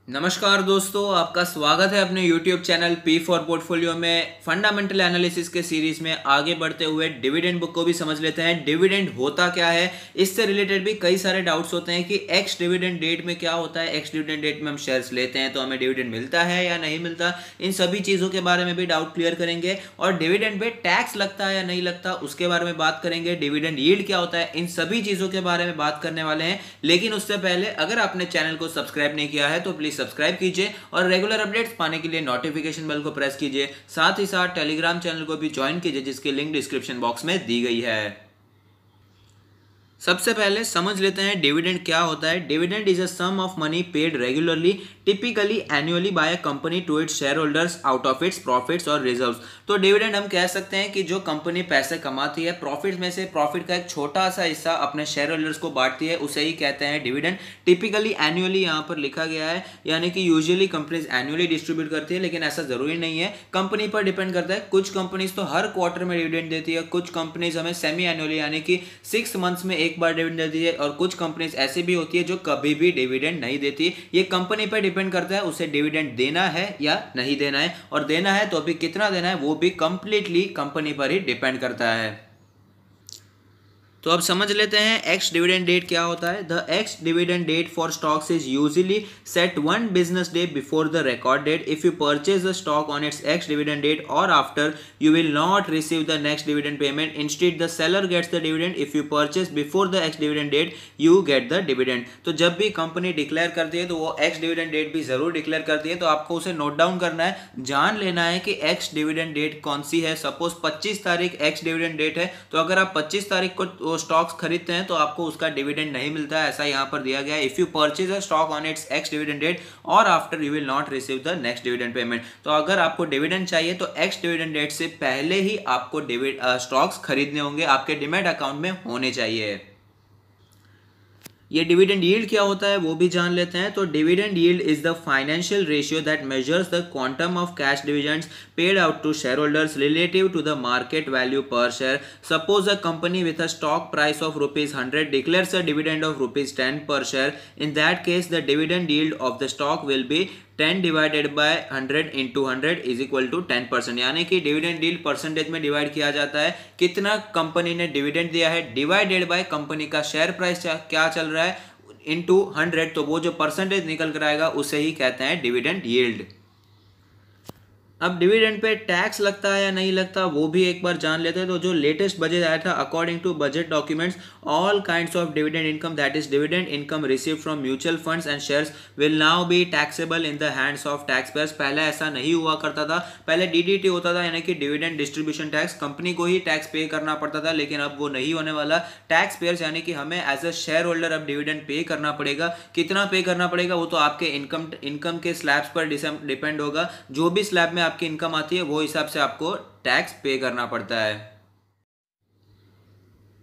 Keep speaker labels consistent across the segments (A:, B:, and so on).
A: नमस्कार दोस्तों, आपका स्वागत है अपने YouTube channel P for portfolio में। फंडामेंटल एनालिसिस के सीरीज में आगे बढ़ते हुए डिविडेंड बुक को भी समझ लेते हैं। डिविडेंड होता क्या है, इससे रिलेटेड भी कई सारे डाउट्स होते हैं कि एक्स डिविडेंड डेट में क्या होता है, एक्स डिविडेंड डेट में हम शेयर्स लेते हैं तो हमें डिविडेंड मिलता है या नहीं मिलता। इन सभी चीज़ों के बारे में भी डाउट क्लियर करेंगे और डिविडेंड पे टैक्स लगता है या नहीं लगता उसके बारे में बात करेंगे। डिविडेंड यील्ड क्या होता है, इन सभी चीज़ों के बारे में बात करने वाले हैं। लेकिन उससे पहले अगर आपने चैनल को सब्सक्राइब नहीं किया है तो प्लीज़ सब्सक्राइब कीजिए और रेगुलर अपडेट्स पाने के लिए नोटिफिकेशन बेल को प्रेस कीजिए। साथ ही साथ टेलीग्राम चैनल को भी ज्वाइन कीजिए जिसकी लिंक डिस्क्रिप्शन बॉक्स में दी गई है। सबसे पहले समझ लेते हैं डिविडेंड क्या होता है। Dividend is a sum of money paid regularly typically annually by a company to its shareholders out of its profits और रिजर्व्स। तो डिविडेंड हम कह सकते हैं कि जो कंपनी पैसे कमाती है प्रॉफिट में से प्रॉफिट का एक छोटा सा हिस्सा अपने शेयर होल्डर्स को बांटती है, उसे ही कहते हैं डिविडेंड। टिपिकली एनुअली यहाँ पर लिखा गया है, यानी कि यूजुअली कंपनीज एनुअली डिस्ट्रीब्यूट करती है, लेकिन ऐसा जरूरी नहीं है, कंपनी पर डिपेंड करता है। कुछ कंपनीज तो हर क्वार्टर में डिविडेंड देती है, कुछ कंपनीज हमें सेमी एनुअली यानी कि 6 मंथ्स में एक बार डिविडेंड देती है, और कुछ कंपनीज ऐसी भी होती है जो कभी भी डिविडेंड नहीं देती। ये कंपनी पर डिपेंड करता है उसे डिविडेंड देना है या नहीं देना है, और देना है तो अभी कितना देना है वो भी कंप्लीटली कंपनी पर ही डिपेंड करता है। तो अब समझ लेते हैं एक्स डिविडेंड डेट क्या होता है। The ex dividend date for stocks is usually set 1 business day before the record date. If you purchase the stock on its ex dividend date or after, you will not receive the next dividend payment. Instead, the seller gets the dividend. If you purchase before the ex dividend date, you get the dividend. तो जब भी company declare करती है तो वो x dividend date भी जरूर declare करती है, तो आपको उसे नोट डाउन करना है, जान लेना है कि एक्स डिविडेंड डेट कौन सी है। सपोज 25 तारीख एक्स डिविडेंड डेट है, तो अगर आप 25 तारीख को स्टॉक्स खरीदते हैं तो आपको उसका डिविडेंड नहीं मिलता है, ऐसा यहाँ पर दिया गया है। If you purchase a stock on its ex dividend date or after you will not receive the next dividend payment. तो अगर आपको डिविडेंड चाहिए तो एक्स डिविडेंड डेट से पहले ही आपको स्टॉक्स खरीदने होंगे, आपके डीमैट अकाउंट में होने चाहिए। ये डिविडेंड यील्ड क्या होता है वो भी जान लेते हैं। तो dividend yield is the financial ratio that measures the quantum of cash dividends paid out to share holders relative to the market value per share. Suppose a company with a stock price of ₹100 declares a dividend of ₹10 per share. In that case the dividend yield of the stock will be 10 divided by 100 into 100 is equal to 10%, यानी कि dividend yield percentage में divide किया जाता है, कितना company ने dividend दिया है डिवाइडेड बाय कंपनी का शेयर प्राइस क्या चल रहा है इंटू 100, तो वो जो परसेंटेज निकल कर आएगा उसे ही कहते हैं डिविडेंड यील्ड। अब डिविडेंड पे टैक्स लगता है या नहीं लगता वो भी एक बार जान लेते हैं। तो जो लेटेस्ट बजट आया था, according to budget documents all kinds of dividend income that is dividend income received from mutual funds and shares will now be taxable in the hands of taxpayers. पहले ऐसा नहीं हुआ करता था, पहले DDT होता था, यानी कि डिविडेंड डिस्ट्रीब्यूशन टैक्स, कंपनी को ही टैक्स पे करना पड़ता था, लेकिन अब वो नहीं होने वाला। टैक्स पेयर्स यानी कि हमें एज अ शेयर होल्डर अब डिविडेंड पे करना पड़ेगा। कितना पे करना पड़ेगा वो तो आपके इनकम के स्लैब्स पर डिपेंड होगा। जो भी स्लैब में आपकी इनकम आती है वो हिसाब से आपको टैक्स पे करना पड़ता है।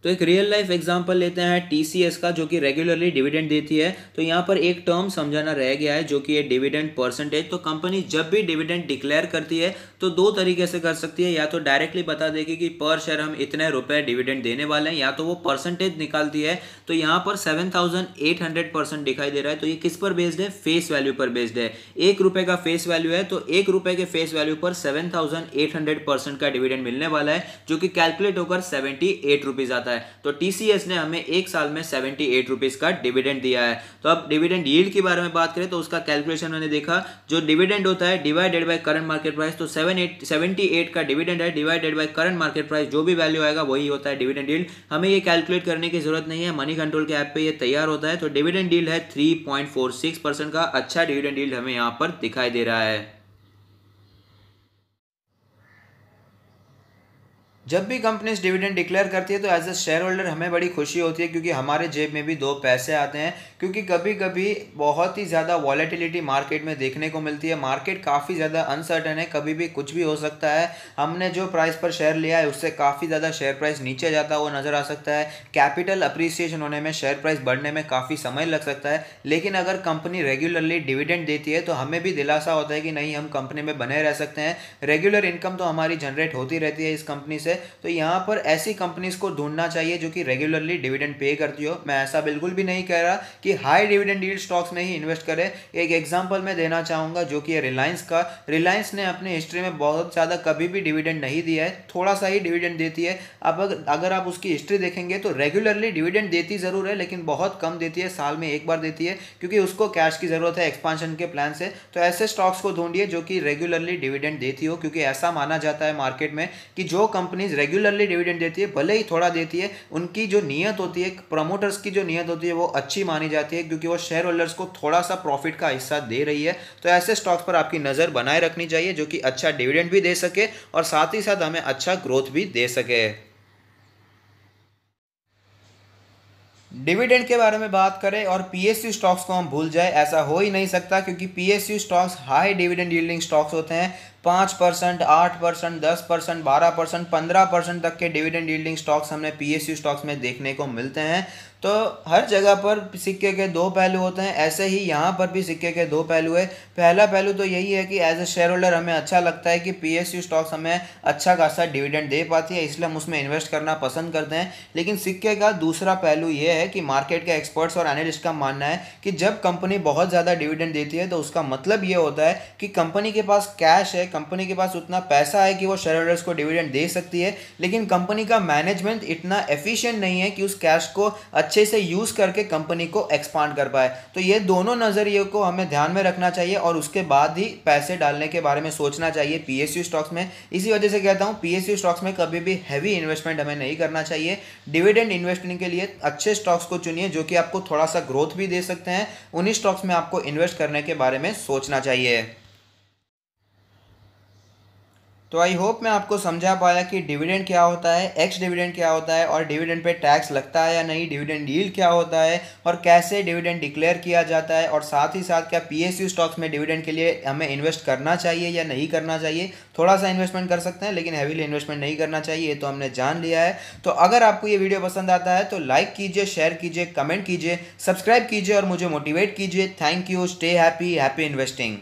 A: तो एक रियल लाइफ एग्जांपल लेते हैं टीसीएस का, जो कि रेगुलरली डिविडेंड देती है। तो यहाँ पर एक टर्म समझाना रह गया है जो कि है डिविडेंड परसेंटेज। तो कंपनी जब भी डिविडेंड डिक्लेयर करती है तो दो तरीके से कर सकती है, या तो डायरेक्टली बता देगी कि पर शेयर हम इतने रुपए डिविडेंड देने वाले हैं, या तो वो परसेंटेज निकालती है। तो यहाँ पर 7800% दिखाई दे रहा है, तो ये किस पर बेस्ड है, फेस वैल्यू पर बेस्ड है। ₹1 का फेस वैल्यू है, तो ₹1 के फेस वैल्यू पर 7800% का डिविडेंड मिलने वाला है, जो कि कैलकुलेट होकर ₹78 आता है। तो टीसीएस ने हमें एक साल में ₹78 का डिविडेंड दिया है। तो अब डिविडेंड यील्ड के बारे में बात करें तो उसका कैलकुलेशन मैंने देखा, जो डिविडेंड होता है divided by current market price. तो 78 का डिविडेंड है divided by current market price, जो भी वैल्यू आएगा वही होता है डिविडेंड यील्ड। हमें ये कैलकुलेट करने की जरूरत नहीं है, मनी कंट्रोल के ऐप पे ये तैयार होता है। तो डिविडेंड यील्ड है 3.46% का, अच्छा डिविडेंड यील्ड हमें यहाँ पर दिखाई दे रहा है। जब भी कंपनीज डिविडेंड डिक्लेयर करती है तो एज अ शेयर होल्डर हमें बड़ी खुशी होती है, क्योंकि हमारे जेब में भी दो पैसे आते हैं। क्योंकि कभी कभी बहुत ही ज़्यादा वॉलेटिलिटी मार्केट में देखने को मिलती है, मार्केट काफ़ी ज़्यादा अनसर्टन है, कभी भी कुछ भी हो सकता है। हमने जो प्राइस पर शेयर लिया है उससे काफ़ी ज़्यादा शेयर प्राइस नीचे जाता हुआ नज़र आ सकता है। कैपिटल अप्रिसिएशन होने में, शेयर प्राइस बढ़ने में काफ़ी समय लग सकता है। लेकिन अगर कंपनी रेगुलरली डिविडेंड देती है तो हमें भी दिलासा होता है कि नहीं, हम कंपनी में बने रह सकते हैं, रेगुलर इनकम तो हमारी जनरेट होती रहती है इस कंपनी से। है, तो यहाँ पर ऐसी कंपनीज को ढूंढना चाहिए जो कि रेगुलरली डिविडेंड पे करती हो। मैं ऐसा बिल्कुल भी नहीं कह रहा कि हाई डिविडेंड यील्ड स्टॉक्स में ही इन्वेस्ट करें। एक एग्जांपल मैं देना चाहूँगा जो कि है रिलायंस का। रिलायंस ने अपनी हिस्ट्री में बहुत ज़्यादा कभी भी डिविडेंड नहीं दिया है, थोड़ा सा ही डिविडेंड देती है। अब अगर आप उसकी हिस्ट्री देखेंगे तो रेगुलरली डिविडेंड देती ज़रूर है, लेकिन बहुत कम देती है, साल में एक बार देती है, क्योंकि उसको कैश की ज़रूरत है एक्सपांशन के प्लान से। तो ऐसे स्टॉक्स को ढूंढिए जो कि रेगुलरली डिविडेंड देती हो, क्योंकि ऐसा माना जाता है मार्केट में कि जो कंपनीज रेगुलरली डिविडेंड देती है, भले ही थोड़ा देती है, उनकी जो नीयत होती है, प्रमोटर्स की जो नीयत होती है वो अच्छी मानी जाती है, क्योंकि वो शेयर होल्डर्स को थोड़ा सा प्रॉफिट का हिस्सा दे रही है। तो ऐसे स्टॉक्स पर आपकी नज़र बनाए रखनी चाहिए जो कि अच्छा डिविडेंड भी दे सके और साथ ही साथ हमें अच्छा ग्रोथ भी दे सके। डिविडेंड के बारे में बात करें और पीएसयू स्टॉक्स को हम भूल जाए, ऐसा हो ही नहीं सकता, क्योंकि PSU stocks high dividend yielding stocks होते हैं। 5%, 8%, 10%, 12%, 15% तक के डिविडेंड यील्डिंग स्टॉक्स हमें पीएसयू स्टॉक्स में देखने को मिलते हैं। तो हर जगह पर सिक्के के दो पहलू होते हैं, ऐसे ही यहाँ पर भी सिक्के के दो पहलू है। पहला पहलू तो यही है कि एज ए शेयर होल्डर हमें अच्छा लगता है कि पीएसयू स्टॉक्स हमें अच्छा खासा डिविडेंड दे पाती है, इसलिए हम उसमें इन्वेस्ट करना पसंद करते हैं। लेकिन सिक्के का दूसरा पहलू ये है कि मार्केट के एक्सपर्ट्स और एनालिस्ट का मानना है कि जब कंपनी बहुत ज़्यादा डिविडेंड देती है तो उसका मतलब ये होता है कि कंपनी के पास कैश है, कंपनी के पास उतना पैसा है कि वो शेयर होल्डर्स को डिविडेंड दे सकती है, लेकिन कंपनी का मैनेजमेंट इतना एफिशिएंट नहीं है कि उस कैश को अच्छे से यूज़ करके कंपनी को एक्सपांड कर पाए। तो ये दोनों नज़रिए को हमें ध्यान में रखना चाहिए और उसके बाद ही पैसे डालने के बारे में सोचना चाहिए पीएसयू स्टॉक्स में। इसी वजह से कहता हूँ पीएसयू स्टॉक्स में कभी भी हैवी इन्वेस्टमेंट हमें नहीं करना चाहिए। डिविडेंड इन्वेस्टमेंट के लिए अच्छे स्टॉक्स को चुनिए जो कि आपको थोड़ा सा ग्रोथ भी दे सकते हैं, उन्हीं स्टॉक्स में आपको इन्वेस्ट करने के बारे में सोचना चाहिए। तो आई होप मैं आपको समझा पाया कि डिविडेंड क्या होता है, एक्स डिविडेंड क्या होता है और डिविडेंड पे टैक्स लगता है या नहीं, डिविडेंड यील्ड क्या होता है और कैसे डिविडेंड डिक्लेयर किया जाता है, और साथ ही साथ क्या पीएसयू स्टॉक्स में डिविडेंड के लिए हमें इन्वेस्ट करना चाहिए या नहीं करना चाहिए। थोड़ा सा इन्वेस्टमेंट कर सकते हैं लेकिन हैवीली इन्वेस्टमेंट नहीं करना चाहिए, ये तो हमने जान लिया है। तो अगर आपको ये वीडियो पसंद आता है तो लाइक कीजिए, शेयर कीजिए, कमेंट कीजिए, सब्सक्राइब कीजिए और मुझे मोटिवेट कीजिए। Thank you, stay happy, happy investing.